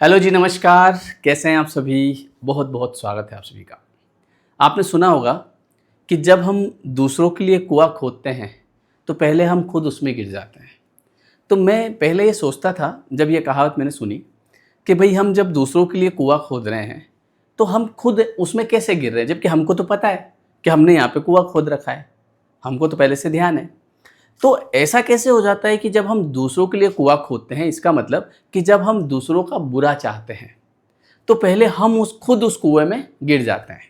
Hello जी, नमस्कार। कैसे हैं आप सभी? बहुत बहुत स्वागत है आप सभी का। आपने सुना होगा कि जब हम दूसरों के लिए कुआं खोदते हैं तो पहले हम खुद उसमें गिर जाते हैं। तो मैं पहले ये सोचता था, जब ये कहावत मैंने सुनी कि भाई हम जब दूसरों के लिए कुआं खोद रहे हैं तो हम खुद उसमें कैसे गिर रहे हैं, जबकि हमको तो पता है कि हमने यहाँ पे कुआं खोद रखा है। हमको तो पहले से ध्यान है। तो ऐसा कैसे हो जाता है कि जब हम दूसरों के लिए कुआं खोदते हैं, इसका मतलब कि जब हम दूसरों का बुरा चाहते हैं तो पहले हम उस खुद उस कुएं में गिर जाते हैं।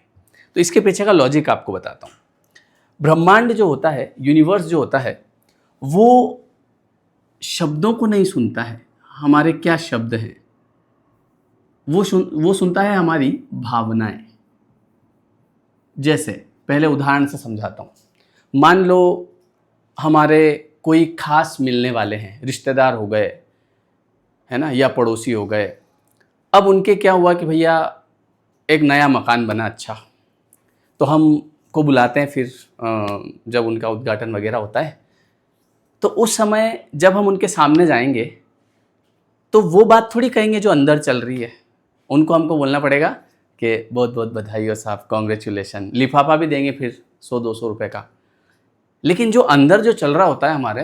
तो इसके पीछे का लॉजिक आपको बताता हूँ। ब्रह्मांड जो होता है, यूनिवर्स जो होता है, वो शब्दों को नहीं सुनता है हमारे क्या शब्द हैं, वो सुनता है हमारी भावनाएं। जैसे पहले उदाहरण से समझाता हूँ। मान लो हमारे कोई खास मिलने वाले हैं, रिश्तेदार हो गए, है ना, या पड़ोसी हो गए। अब उनके क्या हुआ कि भैया एक नया मकान बना अच्छा, तो हम को बुलाते हैं। फिर जब उनका उद्घाटन वगैरह होता है तो उस समय जब हम उनके सामने जाएंगे तो वो बात थोड़ी कहेंगे जो अंदर चल रही है। उनको हमको बोलना पड़ेगा कि बहुत बहुत बधाई हो साहब, कॉन्ग्रेचुलेशन, लिफाफा भी देंगे फिर 100-200 रुपये का। लेकिन जो अंदर जो चल रहा होता है हमारे,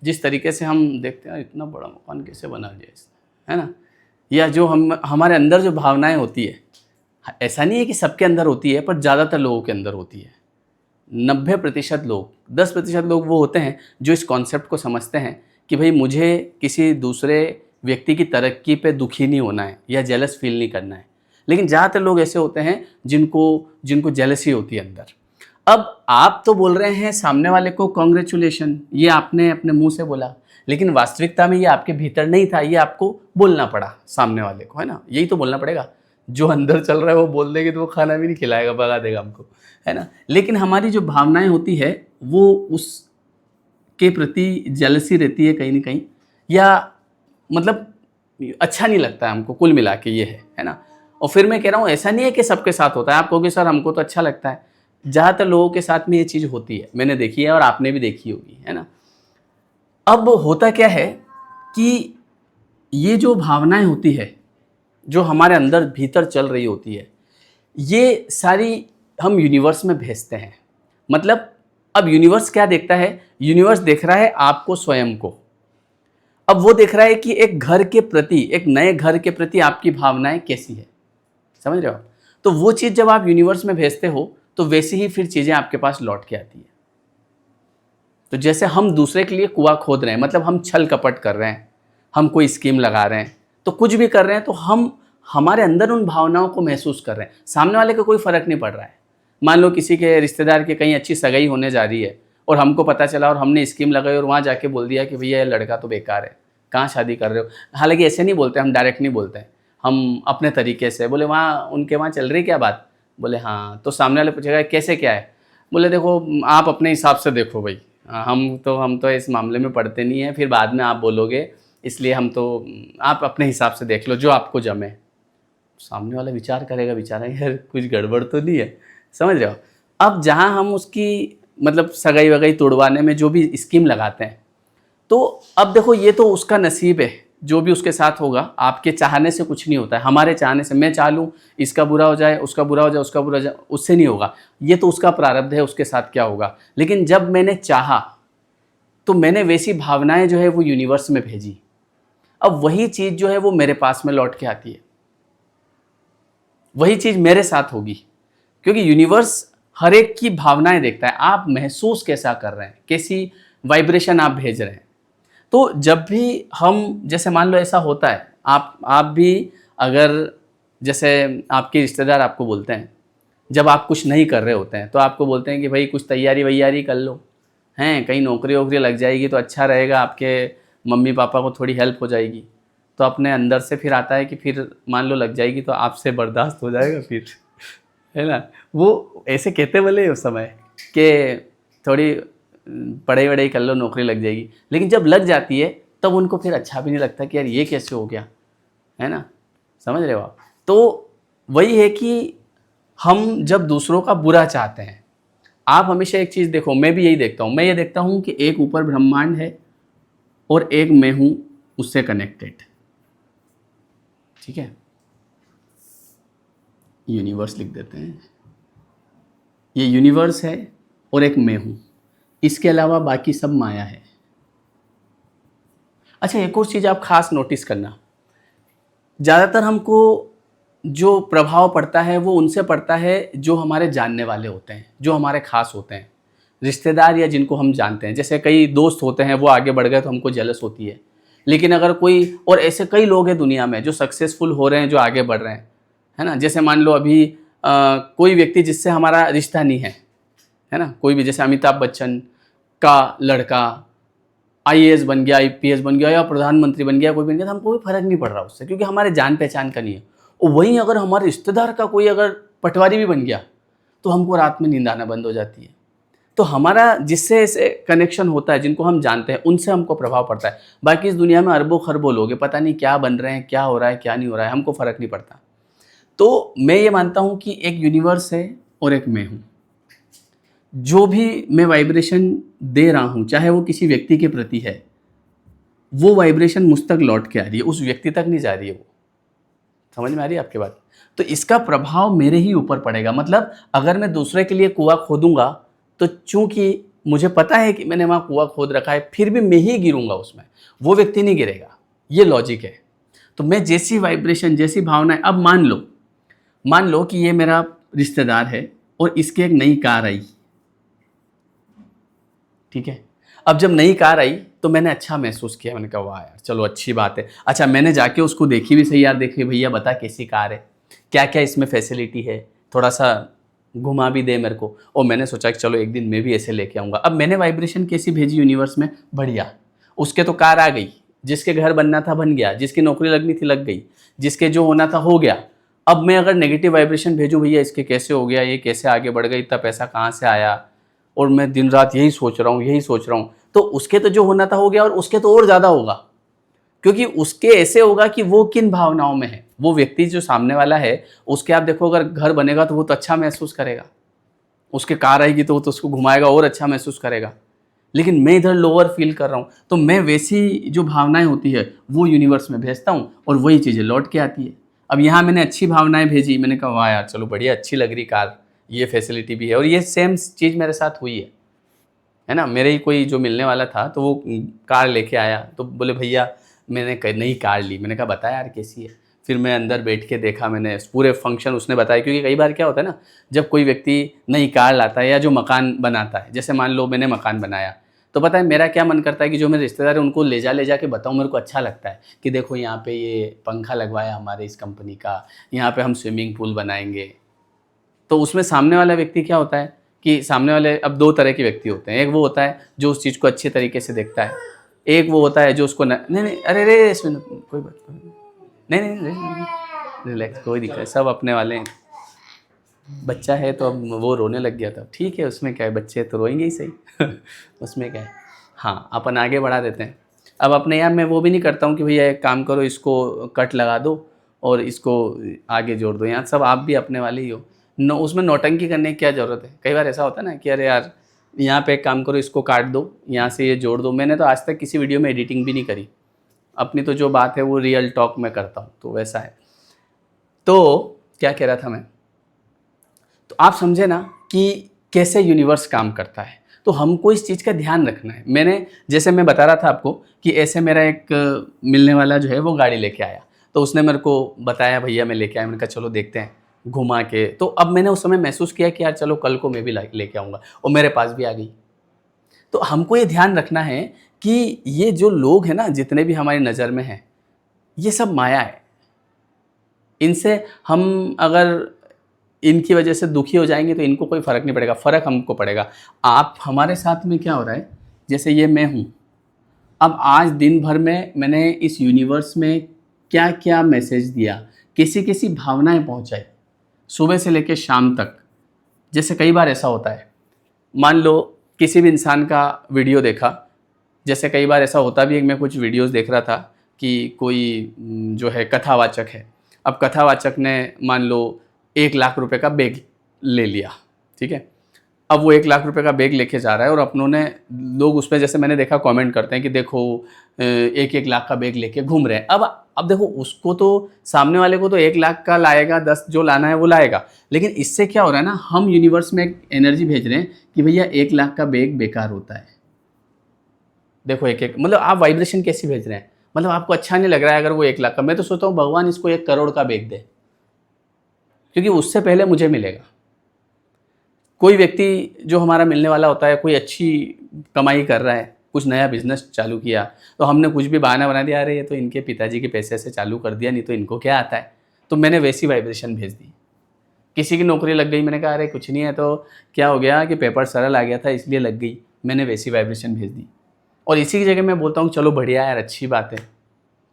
जिस तरीके से हम देखते हैं इतना बड़ा मकान कैसे बना दिया इसने, है ना, या जो हम हमारे अंदर जो भावनाएं होती है, ऐसा नहीं है कि सबके अंदर होती है, पर ज़्यादातर लोगों के अंदर होती है। 90% लोग, 10% लोग वो होते हैं जो इस कॉन्सेप्ट को समझते हैं कि भाई मुझे किसी दूसरे व्यक्ति की तरक्की पे दुखी नहीं होना है या जेलस फील नहीं करना है। लेकिन ज़्यादातर लोग ऐसे होते हैं जिनको जिनको जेलसी होती है अंदर। अब आप तो बोल रहे हैं सामने वाले को कॉन्ग्रेचुलेशन, ये आपने अपने मुंह से बोला, लेकिन वास्तविकता में ये आपके भीतर नहीं था, ये आपको बोलना पड़ा सामने वाले को, है ना। यही तो बोलना पड़ेगा। जो अंदर चल रहा है वो बोल देंगे तो वो खाना भी नहीं खिलाएगा, भगा देगा हमको, है ना। लेकिन हमारी जो भावनाएं होती है वो उसके प्रति जेलसी रहती है कहीं ना कहीं, या मतलब अच्छा नहीं लगता है हमको, कुल मिला के ये है ना। और फिर मैं कह रहा हूँ ऐसा नहीं है कि सबके साथ होता है। आप कहोगे सर हमको तो अच्छा लगता है। ज़्यादातर लोगों के साथ में ये चीज़ होती है, मैंने देखी है और आपने भी देखी होगी, है ना। अब होता क्या है कि ये जो भावनाएं होती है, जो हमारे अंदर भीतर चल रही होती है, ये सारी हम यूनिवर्स में भेजते हैं। मतलब अब यूनिवर्स क्या देखता है? यूनिवर्स देख रहा है आपको, स्वयं को। अब वो देख रहा है कि एक घर के प्रति, एक नए घर के प्रति आपकी भावनाएं कैसी है, समझ रहे हो आप? तो वो चीज़ जब आप यूनिवर्स में भेजते हो तो वैसे ही फिर चीज़ें आपके पास लौट के आती है। तो जैसे हम दूसरे के लिए कुआं खोद रहे हैं, मतलब हम छल कपट कर रहे हैं, हम कोई स्कीम लगा रहे हैं, तो कुछ भी कर रहे हैं, तो हम हमारे अंदर उन भावनाओं को महसूस कर रहे हैं। सामने वाले को कोई फ़र्क नहीं पड़ रहा है। मान लो किसी के रिश्तेदार की कहीं अच्छी सगाई होने जा रही है और हमको पता चला और हमने स्कीम लगाई और वहाँ जाके बोल दिया कि भैया ये लड़का तो बेकार है, कहाँ शादी कर रहे हो। हालांकि ऐसे नहीं बोलते, हम डायरेक्ट नहीं बोलते हैं, हम अपने तरीके से बोले वहाँ उनके वहाँ चल रही क्या बात, बोले हाँ। तो सामने वाले पूछेगा कैसे क्या है, बोले देखो आप अपने हिसाब से देखो भाई, हम तो इस मामले में पढ़ते नहीं हैं, फिर बाद में आप बोलोगे, इसलिए हम तो, आप अपने हिसाब से देख लो जो आपको जमे। सामने वाला विचार करेगा, बेचारा यार कुछ गड़बड़ तो नहीं है, समझ रहे हो। अब जहाँ हम उसकी मतलब सगाई वगाई तोड़वाने में जो भी स्कीम लगाते हैं, तो अब देखो ये तो उसका नसीब है, जो भी उसके साथ होगा। आपके चाहने से कुछ नहीं होता है, हमारे चाहने से। मैं चाह लूँ इसका बुरा हो जाए, उसका बुरा हो जाए, उसका बुरा हो जाए, उससे नहीं होगा। ये तो उसका प्रारब्ध है, उसके साथ क्या होगा। लेकिन जब मैंने चाहा तो मैंने वैसी भावनाएं जो है वो यूनिवर्स में भेजी। अब वही चीज़ जो है वो मेरे पास में लौट के आती है, वही चीज़ मेरे साथ होगी, क्योंकि यूनिवर्स हर एक की भावनाएं देखता है। आप महसूस कैसा कर रहे हैं, कैसी वाइब्रेशन आप भेज रहे हैं। तो जब भी हम, जैसे मान लो ऐसा होता है, आप भी अगर, जैसे आपके रिश्तेदार आपको बोलते हैं, जब आप कुछ नहीं कर रहे होते हैं तो आपको बोलते हैं कि भाई कुछ तैयारी वैयारी कर लो, हैं कहीं नौकरी वोकरी लग जाएगी तो अच्छा रहेगा, आपके मम्मी पापा को थोड़ी हेल्प हो जाएगी। तो अपने अंदर से फिर आता है कि फिर मान लो लग जाएगी तो आपसे बर्दाश्त हो जाएगा फिर, है ना। वो ऐसे कहते बोले उस समय कि थोड़ी पढ़ाई वढ़ाई कर लो, नौकरी लग जाएगी। लेकिन जब लग जाती है तब उनको फिर अच्छा भी नहीं लगता कि यार ये कैसे हो गया, है ना, समझ रहे हो आप। तो वही है कि हम जब दूसरों का बुरा चाहते हैं, आप हमेशा एक चीज़ देखो, मैं भी यही देखता हूँ, मैं ये देखता हूँ कि एक ऊपर ब्रह्मांड है और एक मैं हूँ उससे कनेक्टेड। ठीक है, यूनिवर्स लिख देते हैं। ये यूनिवर्स है और एक मैं हूँ, इसके अलावा बाकी सब माया है। अच्छा, एक और चीज़ आप खास नोटिस करना, ज़्यादातर हमको जो प्रभाव पड़ता है वो उनसे पड़ता है जो हमारे जानने वाले होते हैं, जो हमारे खास होते हैं, रिश्तेदार या जिनको हम जानते हैं। जैसे कई दोस्त होते हैं, वो आगे बढ़ गए तो हमको जेलस होती है। लेकिन अगर कोई, और ऐसे कई लोग हैं दुनिया में जो सक्सेसफुल हो रहे हैं, जो आगे बढ़ रहे हैं, है ना। जैसे मान लो अभी कोई व्यक्ति जिससे हमारा रिश्ता नहीं है ना, कोई भी, जैसे अमिताभ बच्चन का लड़का आईएएस बन गया, आईपीएस बन गया या प्रधानमंत्री बन गया, कोई बन गया, तो हमको कोई फर्क नहीं पड़ रहा उससे, क्योंकि हमारे जान पहचान का नहीं है। और वहीं अगर हमारे रिश्तेदार का कोई अगर पटवारी भी बन गया तो हमको रात में नींद आना बंद हो जाती है। तो हमारा जिससे ऐसे कनेक्शन होता है, जिनको हम जानते हैं, उनसे हमको प्रभाव पड़ता है। बाकी इस दुनिया में अरबों खरबों लोग हैं, पता नहीं क्या बन रहे हैं, क्या हो रहा है, क्या नहीं हो रहा है, हमको फ़र्क नहीं पड़ता। तो मैं ये मानता हूँ कि एक यूनिवर्स है और एक मैं हूँ। जो भी मैं वाइब्रेशन दे रहा हूँ, चाहे वो किसी व्यक्ति के प्रति है, वो वाइब्रेशन मुझ तक लौट के आ रही है, उस व्यक्ति तक नहीं जा रही है। वो समझ में आ रही है आपकी बात? तो इसका प्रभाव मेरे ही ऊपर पड़ेगा। मतलब अगर मैं दूसरे के लिए कुआं खोदूंगा, तो चूंकि मुझे पता है कि मैंने वहाँ कुआं खोद रखा है, फिर भी मैं ही गिरूंगा उसमें, वो व्यक्ति नहीं गिरेगा। ये लॉजिक है। तो मैं जैसी वाइब्रेशन, जैसी भावनाएं, अब मान लो कि ये मेरा रिश्तेदार है और इसकी एक नई कार आई, ठीक है। अब जब नई कार आई तो मैंने अच्छा महसूस किया, मैंने कहा वाह यार, चलो अच्छी बात है। अच्छा, मैंने जाके उसको देखी भी सही, यार देखिए भैया बता कैसी कार है, क्या क्या इसमें फैसिलिटी है, थोड़ा सा घुमा भी दे मेरे को। और मैंने सोचा कि चलो एक दिन मैं भी ऐसे लेके आऊँगा। अब मैंने वाइब्रेशन कैसी भेजी यूनिवर्स में, बढ़िया। उसके तो कार आ गई, जिसके घर बनना था बन गया, जिसकी नौकरी लगनी थी लग गई, जिसके जो होना था हो गया। अब मैं अगर नेगेटिव वाइब्रेशन भेजूँ, भैया इसके कैसे हो गया, ये कैसे आगे बढ़ गई, इतना पैसा कहाँ से आया, और मैं दिन रात यही सोच रहा हूँ, तो उसके तो जो होना था हो गया, और उसके तो और ज़्यादा होगा। क्योंकि उसके ऐसे होगा कि वो किन भावनाओं में है। वो व्यक्ति जो सामने वाला है, उसके आप देखो, अगर घर बनेगा तो वो तो अच्छा महसूस करेगा, उसके कार आएगी तो वो तो उसको घुमाएगा और अच्छा महसूस करेगा। लेकिन मैं इधर लोअर फील कर रहा हूँ, तो मैं वैसी जो भावनाएं होती है वो यूनिवर्स में भेजता हूँ और वही चीज़ें लौट के आती है। अब यहाँ मैंने अच्छी भावनाएं भेजी, मैंने कहा वाह यार चलो बढ़िया, अच्छी लग रही कार, ये फैसिलिटी भी है, और ये सेम चीज़ मेरे साथ हुई है ना। मेरे ही कोई जो मिलने वाला था, तो वो कार लेके आया, तो बोले भैया मैंने नई कार ली। मैंने कहा बता यार कैसी है। फिर मैं अंदर बैठ के देखा, मैंने पूरे फंक्शन उसने बताया। क्योंकि कई बार क्या होता है ना, जब कोई व्यक्ति नई कार लाता है या जो मकान बनाता है, जैसे मान लो मैंने मकान बनाया, तो पता है मेरा क्या मन करता है कि जो मेरे रिश्तेदार हैं उनको ले जा के बताऊं। मेरे को अच्छा लगता है कि देखो यहाँ पे ये पंखा लगवाया हमारे इस कंपनी का, यहाँ पे हम स्विमिंग पूल बनाएंगे। तो उसमें सामने वाला व्यक्ति क्या होता है कि सामने वाले, अब दो तरह के व्यक्ति होते हैं। एक वो होता है जो उस चीज़ को अच्छे तरीके से देखता है, एक वो होता है जो उसको नहीं, अरे रे इसमें कोई बात नहीं, रिलैक्स, कोई दिक्कत है, सब अपने वाले हैं। बच्चा है तो अब वो रोने लग गया था, ठीक है, उसमें क्या है, बच्चे तो रोएंगे ही सही उसमें क्या है। हाँ, अपन आगे बढ़ा देते हैं। अब अपने यहाँ मैं वो भी नहीं करता हूँ कि भैया एक काम करो, इसको कट लगा दो और इसको आगे जोड़ दो। यहाँ सब आप भी अपने वाले ही हो, उसमें नौटंकी करने की क्या ज़रूरत है। कई बार ऐसा होता है ना कि अरे यार यहाँ पे एक काम करो, इसको काट दो, यहाँ से ये जोड़ दो। मैंने तो आज तक किसी वीडियो में एडिटिंग भी नहीं करी, अपनी तो जो बात है वो रियल टॉक में करता हूँ, तो वैसा है। तो क्या कह रहा था मैं, तो आप समझे ना कि कैसे यूनिवर्स काम करता है। तो हमको इस चीज़ का ध्यान रखना है। मैंने, जैसे मैं बता रहा था आपको कि ऐसे मेरा एक मिलने वाला जो है वो गाड़ी लेके आया, तो उसने मेरे को बताया भैया मैं लेके आया। मैंने कहा चलो देखते हैं घुमा के। तो अब मैंने उस समय महसूस किया कि यार चलो कल को मैं भी लेके आऊँगा, और मेरे पास भी आ गई। तो हमको ये ध्यान रखना है कि ये जो लोग हैं ना, जितने भी हमारी नज़र में हैं, ये सब माया है। इनसे हम अगर इनकी वजह से दुखी हो जाएंगे तो इनको कोई फ़र्क नहीं पड़ेगा, फ़र्क हमको पड़ेगा। आप, हमारे साथ में क्या हो रहा है, जैसे ये मैं हूँ, अब आज दिन भर में मैंने इस यूनिवर्स में क्या क्या मैसेज दिया, कैसी कैसी भावनाएं पहुँचाई, सुबह से लेकर शाम तक। जैसे कई बार ऐसा होता है, मान लो किसी भी इंसान का वीडियो देखा, जैसे कई बार ऐसा होता भी है कि मैं कुछ वीडियोस देख रहा था कि कोई जो है कथावाचक है। अब कथावाचक ने मान लो 1 लाख रुपए का बैग ले लिया, ठीक है। अब वो 1 लाख रुपए का बैग लेके जा रहा है और अपनों ने लोग उसमें, जैसे मैंने देखा कमेंट करते हैं कि देखो 1-1 लाख का बैग लेके घूम रहे हैं। अब देखो उसको तो, सामने वाले को तो 1 लाख का लाएगा, 10 जो लाना है वो लाएगा, लेकिन इससे क्या हो रहा है ना, हम यूनिवर्स में एक एनर्जी भेज रहे हैं कि भैया 1 लाख का बैग बेकार होता है। देखो एक मतलब आप वाइब्रेशन कैसी भेज रहे हैं, मतलब आपको अच्छा नहीं लग रहा है अगर वो 1 लाख का, मैं तो सोचता हूँ भगवान इसको 1 करोड़ का बैग दे, क्योंकि उससे पहले मुझे मिलेगा। कोई व्यक्ति जो हमारा मिलने वाला होता है, कोई अच्छी कमाई कर रहा है, कुछ नया बिजनेस चालू किया, तो हमने कुछ भी बहाना बना दिया, अरे ये तो इनके पिताजी के पैसे से चालू कर दिया, नहीं तो इनको क्या आता है, तो मैंने वैसी वाइब्रेशन भेज दी। किसी की नौकरी लग गई, मैंने कहा अरे कुछ नहीं है, तो क्या हो गया कि पेपर सरल आ गया था इसलिए लग गई, मैंने वैसी वाइब्रेशन भेज दी। और इसी की जगह मैं बोलता हूँ चलो बढ़िया यार, अच्छी बात है,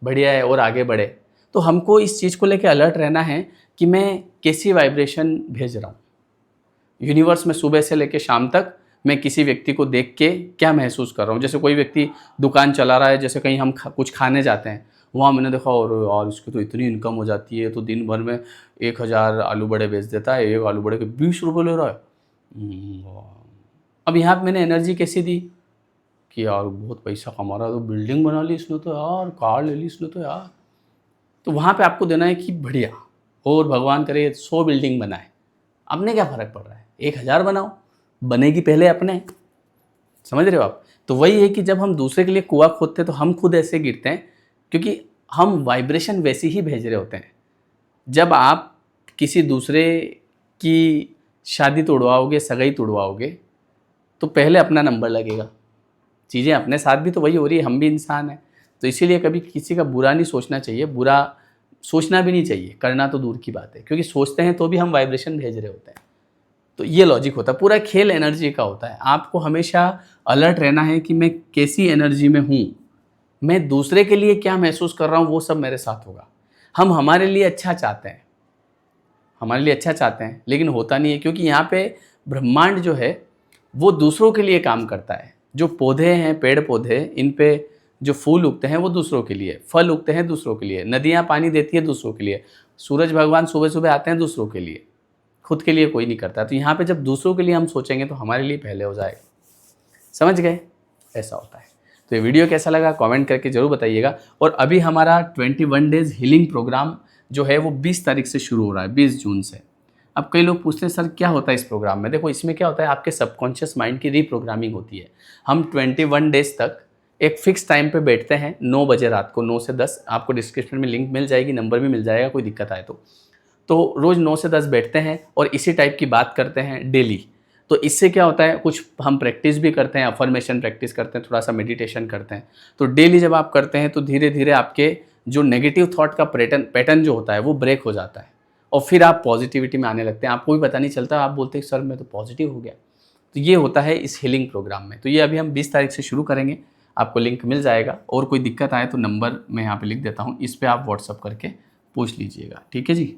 बढ़िया है और आगे बढ़े। तो हमको इस चीज़ को लेकर अलर्ट रहना है कि मैं कैसी वाइब्रेशन भेज रहा हूँ यूनिवर्स में। सुबह से लेकर शाम तक मैं किसी व्यक्ति को देख के क्या महसूस कर रहा हूँ। जैसे कोई व्यक्ति दुकान चला रहा है, जैसे कहीं हम कुछ खाने जाते हैं, वहाँ मैंने देखा और इसकी तो इतनी इनकम हो जाती है, तो दिन भर में 1000 आलू बड़े बेच देता है, एक आलू बड़े के 20 रुपये ले रहा है। अब यहाँ पर मैंने एनर्जी कैसी दी कि यार बहुत पैसा कमा रहा है, तो बिल्डिंग बना ली इसने, तो यार कार ले ली इसने, तो यार, तो वहाँ पे आपको देना है कि बढ़िया, और भगवान करे 100 बिल्डिंग बनाए, अपने क्या फ़र्क पड़ रहा है, 1000 बनाओ, बनेगी पहले अपने। समझ रहे हो आप? तो वही है कि जब हम दूसरे के लिए कुआं खोदते हैं तो हम खुद ऐसे गिरते हैं, क्योंकि हम वाइब्रेशन वैसी ही भेज रहे होते हैं। जब आप किसी दूसरे की शादी तोड़वाओगे, सगाई तोड़वाओगे, तो पहले अपना नंबर लगेगा। चीज़ें अपने साथ भी तो वही हो रही है, हम भी इंसान हैं। तो इसीलिए कभी किसी का बुरा नहीं सोचना चाहिए, बुरा सोचना भी नहीं चाहिए, करना तो दूर की बात है, क्योंकि सोचते हैं तो भी हम वाइब्रेशन भेज रहे होते हैं। तो ये लॉजिक होता है, पूरा खेल एनर्जी का होता है। आपको हमेशा अलर्ट रहना है कि मैं कैसी एनर्जी में हूँ, मैं दूसरे के लिए क्या महसूस कर रहा हूँ, वो सब मेरे साथ होगा। हम हमारे लिए अच्छा चाहते हैं, हमारे लिए अच्छा चाहते हैं, लेकिन होता नहीं है, क्योंकि यहाँ पे ब्रह्मांड जो है वो दूसरों के लिए काम करता है। जो पौधे हैं, पेड़ पौधे, इन पे जो फूल उगते हैं वो दूसरों के लिए, फल उगते हैं दूसरों के लिए, नदियाँ पानी देती है दूसरों के लिए, सूरज भगवान सुबह सुबह आते हैं दूसरों के लिए, खुद के लिए कोई नहीं करता। तो यहाँ पे जब दूसरों के लिए हम सोचेंगे तो हमारे लिए पहले हो जाएगा। समझ गए? ऐसा होता है। तो ये वीडियो कैसा लगा कमेंट करके ज़रूर बताइएगा। और अभी हमारा 21 डेज़ हीलिंग प्रोग्राम जो है वो 20 तारीख से शुरू हो रहा है, 20 जून से। अब कई लोग पूछते हैं सर क्या होता है इस प्रोग्राम में? देखो इसमें क्या होता है, आपके सबकॉन्शियस माइंड की रीप्रोग्रामिंग होती है। हम 21 डेज़ तक एक फ़िक्स टाइम पे बैठते हैं, 9 बजे रात को, 9 से 10। आपको डिस्क्रिप्शन में लिंक मिल जाएगी, नंबर भी मिल जाएगा, कोई दिक्कत आए तो रोज़ 9 से 10 बैठते हैं और इसी टाइप की बात करते हैं डेली। तो इससे क्या होता है, कुछ हम प्रैक्टिस भी करते हैं, अफर्मेशन प्रैक्टिस करते हैं, थोड़ा सा मेडिटेशन करते हैं। तो डेली जब आप करते हैं तो धीरे धीरे आपके जो नेगेटिव थॉट का पैटर्न जो होता है वो ब्रेक हो जाता है और फिर आप पॉजिटिविटी में आने लगते हैं। आपको भी पता नहीं चलता, आप बोलते हैं सर मैं तो पॉजिटिव हो गया। तो ये होता है इस हीलिंग प्रोग्राम में। तो ये अभी हम 20 तारीख से शुरू करेंगे, आपको लिंक मिल जाएगा। और कोई दिक्कत आए तो नंबर मैं यहाँ पे लिख देता हूँ, इस पर आप व्हाट्सअप करके पूछ लीजिएगा। ठीक है जी,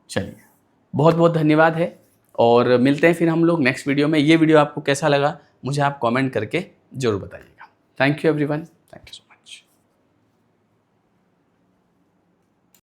चलिए बहुत बहुत धन्यवाद है और मिलते हैं फिर हम लोग नेक्स्ट वीडियो में। ये वीडियो आपको कैसा लगा मुझे आप कमेंट करके ज़रूर बताइएगा। Thank you everyone, thank you so much.